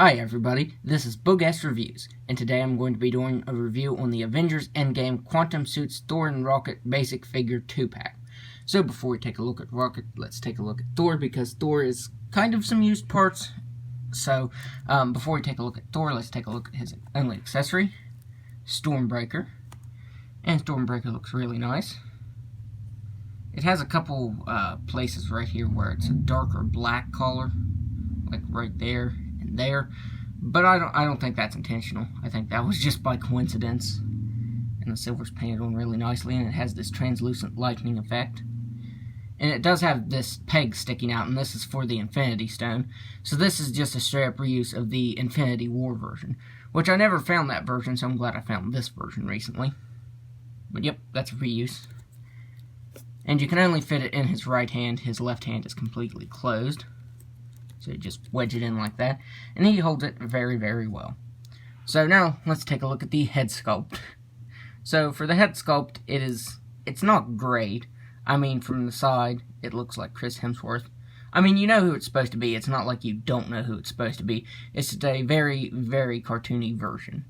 Hi everybody, this is Boogast Reviews, and today I'm going to be doing a review on the Avengers Endgame Quantum Suits Thor and Rocket Basic Figure 2-pack. So before we take a look at Rocket, let's take a look at Thor, because Thor is kind of some used parts. So before we take a look at Thor, let's take a look at his only accessory, Stormbreaker. And Stormbreaker looks really nice. It has a couple places right here where it's a darker black collar, like right there and there, but I don't think that's intentional. I think that was just by coincidence. And the silver's painted on really nicely, and it has this translucent lightning effect. And it does have this peg sticking out, and this is for the Infinity Stone. So this is just a straight up reuse of the Infinity War version, which I never found that version, so I'm glad I found this version recently. But yep, that's a reuse. And you can only fit it in his right hand. His left hand is completely closed. So you just wedge it in like that. And he holds it very, very well. So now, let's take a look at the head sculpt. So for the head sculpt, it's not great. I mean, from the side, it looks like Chris Hemsworth. I mean, you know who it's supposed to be. It's not like you don't know who it's supposed to be. It's just a very, very cartoony version.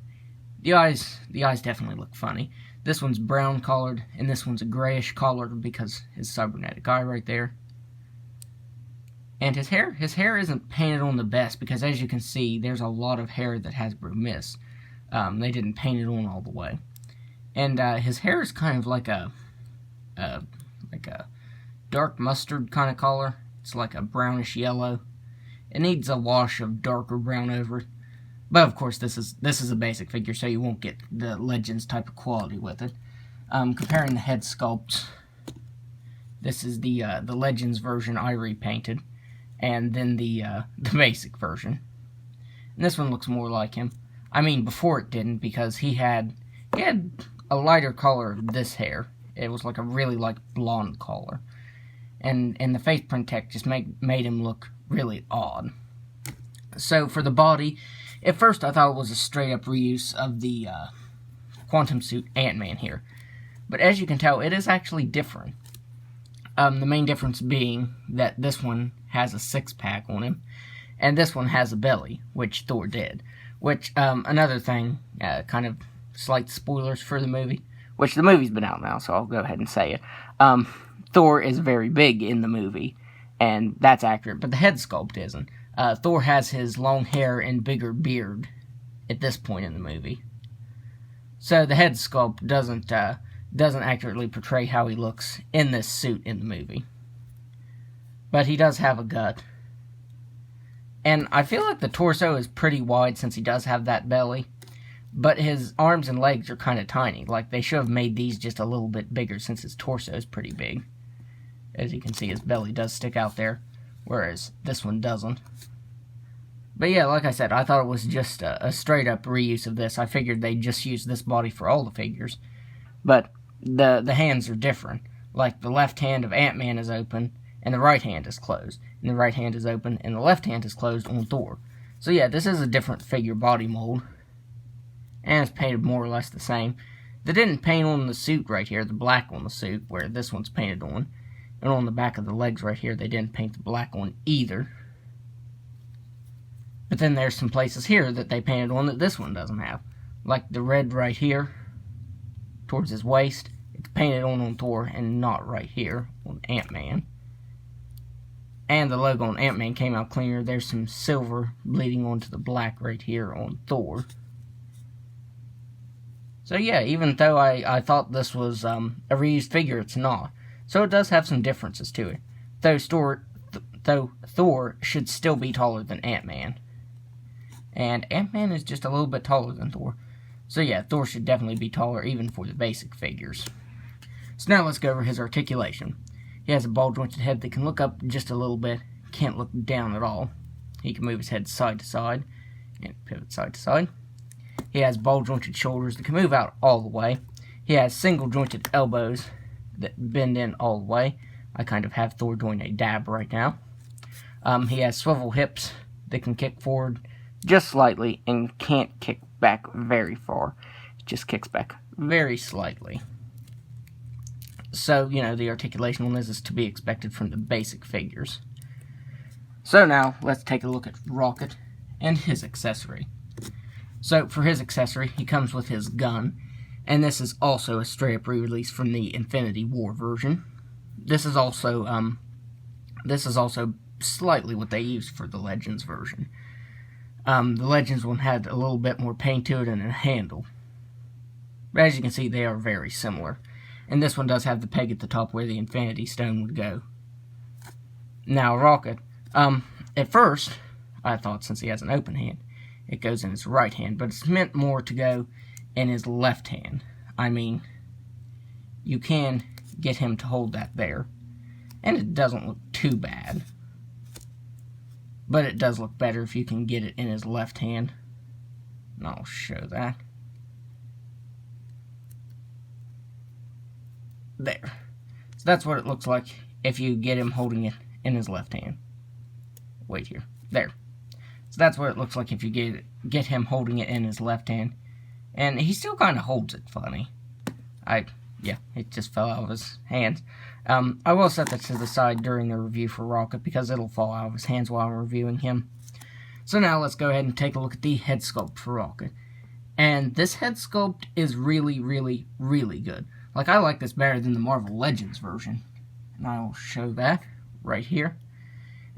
The eyes definitely look funny. This one's brown collared, and this one's a grayish collared because his cybernetic eye right there. And his hair isn't painted on the best because, as you can see, there's a lot of hair that Hasbro missed. They didn't paint it on all the way. And his hair is kind of like a dark mustard kind of color. It's like a brownish yellow. It needs a wash of darker brown over it. But of course, this is a basic figure, so you won't get the Legends type of quality with it. Comparing the head sculpts, this is the Legends version I repainted, and then the basic version. And this one looks more like him. I mean, before it didn't, because he had a lighter color of this hair. It was like a really blonde color, and the face print tech just made him look really odd. So for the body, at first I thought it was a straight up reuse of the Quantum Suit Ant-Man here, but as you can tell, it is actually different. The main difference being that this one has a six-pack on him, and this one has a belly, which Thor did. Which, another thing, kind of slight spoilers for the movie, which the movie's been out now, so I'll go ahead and say it. Thor is very big in the movie, and that's accurate, but the head sculpt isn't. Thor has his long hair and bigger beard at this point in the movie. So the head sculpt doesn't accurately portray how he looks in this suit in the movie. But he does have a gut. And I feel like the torso is pretty wide since he does have that belly. But his arms and legs are kind of tiny. Like, they should have made these just a little bit bigger since his torso is pretty big. As you can see, his belly does stick out there, whereas this one doesn't. But yeah, like I said, I thought it was just a straight-up reuse of this. I figured they'd just use this body for all the figures. But the hands are different. Like, the left hand of Ant-Man is open, and the right hand is closed. And the right hand is open, and the left hand is closed on Thor. So yeah, this is a different figure body mold. And it's painted more or less the same. They didn't paint on the suit right here, the black on the suit, where this one's painted on. And on the back of the legs right here, they didn't paint the black on either. But then there's some places here that they painted on that this one doesn't have. Like the red right here, towards his waist. It's painted on Thor, and not right here on Ant-Man. And the logo on Ant-Man came out cleaner. There's some silver bleeding onto the black right here on Thor. So yeah, even though I thought this was a reused figure, it's not. So it does have some differences to it. Though Thor should still be taller than Ant-Man. And Ant-Man is just a little bit taller than Thor. So yeah, Thor should definitely be taller even for the basic figures. So now let's go over his articulation. He has a ball-jointed head that can look up just a little bit. Can't look down at all. He can move his head side to side and pivot side to side. He has ball-jointed shoulders that can move out all the way. He has single-jointed elbows that bend in all the way. I kind of have Thor doing a dab right now. He has swivel hips that can kick forward just slightly and can't kick back very far. It just kicks back very slightly. So, you know, the articulation on this is to be expected from the basic figures. So now, let's take a look at Rocket. and his accessory. So for his accessory, he comes with his gun, and this is also a straight-up re-release from the Infinity War version. This is also slightly what they used for the Legends version. The Legends one had a little bit more paint to it and a handle. But as you can see, they are very similar. And this one does have the peg at the top where the Infinity Stone would go. Now, Rocket, at first, I thought since he has an open hand, it goes in his right hand, but it's meant more to go in his left hand. I mean, you can get him to hold that there, and it doesn't look too bad. But it does look better if you can get it in his left hand. And I'll show that. There. So that's what it looks like if you get him holding it in his left hand. Wait here. There. So that's what it looks like if you get him holding it in his left hand. And he still kind of holds it funny. Yeah, it just fell out of his hands. I will set that to the side during the review for Rocket because it'll fall out of his hands while I'm reviewing him. So now let's go ahead and take a look at the head sculpt for Rocket. And this head sculpt is really, really, really good. Like, I like this better than the Marvel Legends version. And I will show that right here.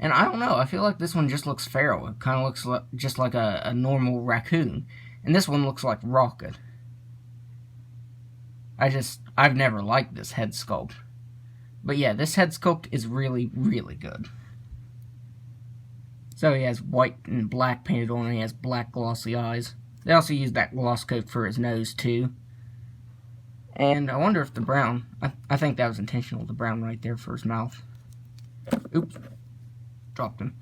And I don't know, I feel like this one just looks feral. It kind of looks just like a normal raccoon. And this one looks like Rocket. I've never liked this head sculpt. But yeah, this head sculpt is really, really good. So he has white and black painted on, and he has black glossy eyes. They also use that gloss coat for his nose too. And I wonder if the brown, I think that was intentional, the brown right there for his mouth. Oops, dropped him.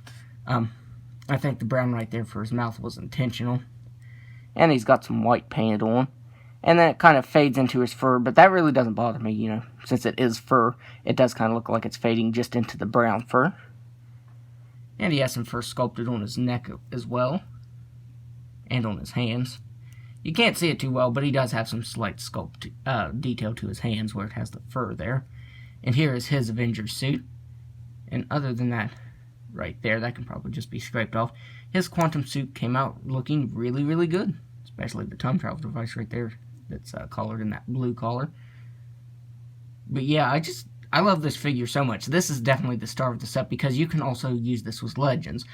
I think the brown right there for his mouth was intentional. And he's got some white painted on. And then it kind of fades into his fur, but that really doesn't bother me, you know. Since it is fur, it does kind of look like it's fading just into the brown fur. And he has some fur sculpted on his neck as well. And on his hands. You can't see it too well, but he does have some slight sculpt detail to his hands where it has the fur there. And here is his Avengers suit. And other than that, right there, that can probably just be scraped off. His quantum suit came out looking really, really good. Especially the time travel device right there that's colored in that blue color. But yeah, I love this figure so much. This is definitely the star of the set because you can also use this with Legends.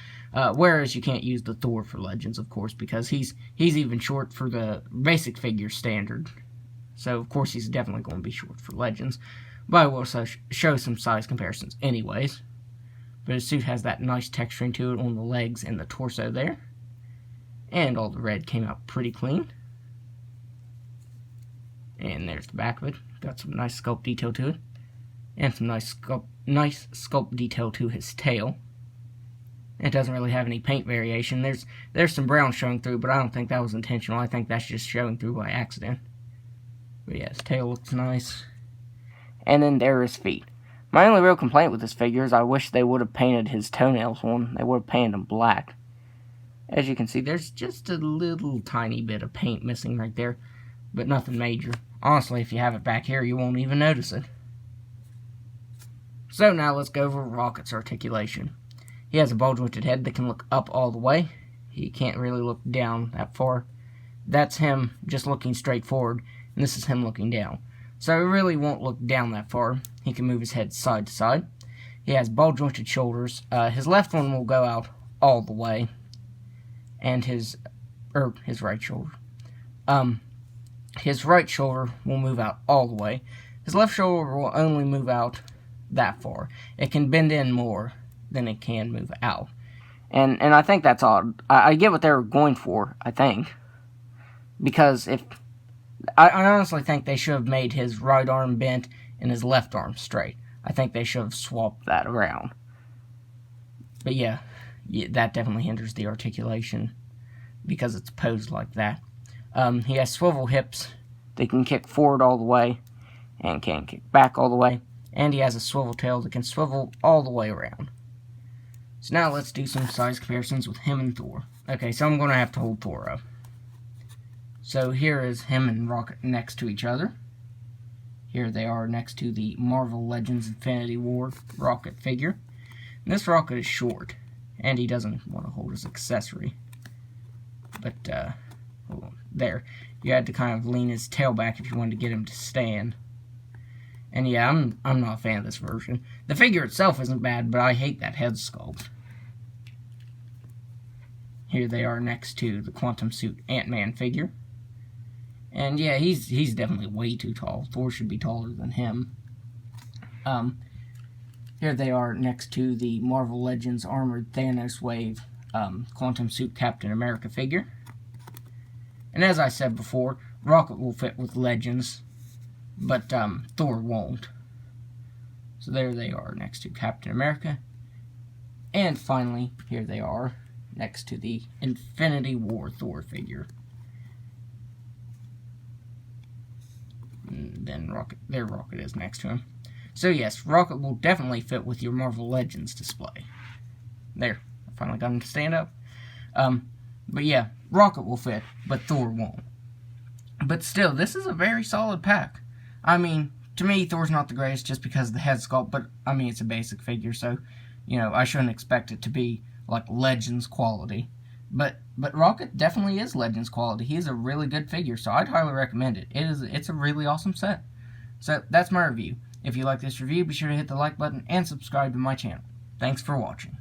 Whereas you can't use the Thor for Legends, of course, because he's even short for the basic figure standard. So, of course, he's definitely going to be short for Legends. But I will also show some size comparisons anyways. But his suit has that nice texturing to it on the legs and the torso there. And all the red came out pretty clean. And there's the back of it. Got some nice sculpt detail to it. And some nice sculpt detail to his tail. It doesn't really have any paint variation. There's some brown showing through, but I don't think that was intentional. I think that's just showing through by accident. But yeah, his tail looks nice. And then there are his feet. My only real complaint with this figure is I wish they would have painted his toenails on. They would have painted them black. As you can see, there's just a little tiny bit of paint missing right there, but nothing major. Honestly, if you have it back here, you won't even notice it. So now let's go over Rocket's articulation. He has a ball-jointed head that can look up all the way. He can't really look down that far. That's him just looking straight forward, and this is him looking down. So he really won't look down that far. He can move his head side to side. He has ball-jointed shoulders. His left one will go out all the way. And his right shoulder. His right shoulder will move out all the way. His left shoulder will only move out that far. It can bend in more than it can move out. And I think that's odd. I get what they were going for, I think. Because I honestly think they should have made his right arm bent and his left arm straight. I think they should have swapped that around. But yeah, that definitely hinders the articulation because it's posed like that. He has swivel hips. They can kick forward all the way and can kick back all the way. And he has a swivel tail that can swivel all the way around. So now let's do some size comparisons with him and Thor. Okay, so I'm going to have to hold Thor up. So here is him and Rocket next to each other. Here they are next to the Marvel Legends Infinity War Rocket figure. And this Rocket is short, and he doesn't want to hold his accessory. But, there. You had to kind of lean his tail back if you wanted to get him to stand. And yeah, I'm not a fan of this version. The figure itself isn't bad, but I hate that head sculpt. Here they are next to the Quantum Suit Ant-Man figure. And yeah, he's definitely way too tall. Thor should be taller than him. Here they are next to the Marvel Legends Armored Thanos Wave Quantum Suit Captain America figure. And as I said before, Rocket will fit with Legends, but Thor won't. So there they are next to Captain America. And finally, here they are next to the Infinity War Thor figure. And then Rocket is next to him. So yes, Rocket will definitely fit with your Marvel Legends display. There, I finally got him to stand up. But yeah, Rocket will fit, but Thor won't. But still, this is a very solid pack. I mean, to me, Thor's not the greatest just because of the head sculpt, but I mean, it's a basic figure, so, you know, I shouldn't expect it to be like Legends quality. But Rocket definitely is Legends quality. He is a really good figure, so I'd highly recommend it. It's a really awesome set. So that's my review. If you like this review, be sure to hit the like button and subscribe to my channel. Thanks for watching.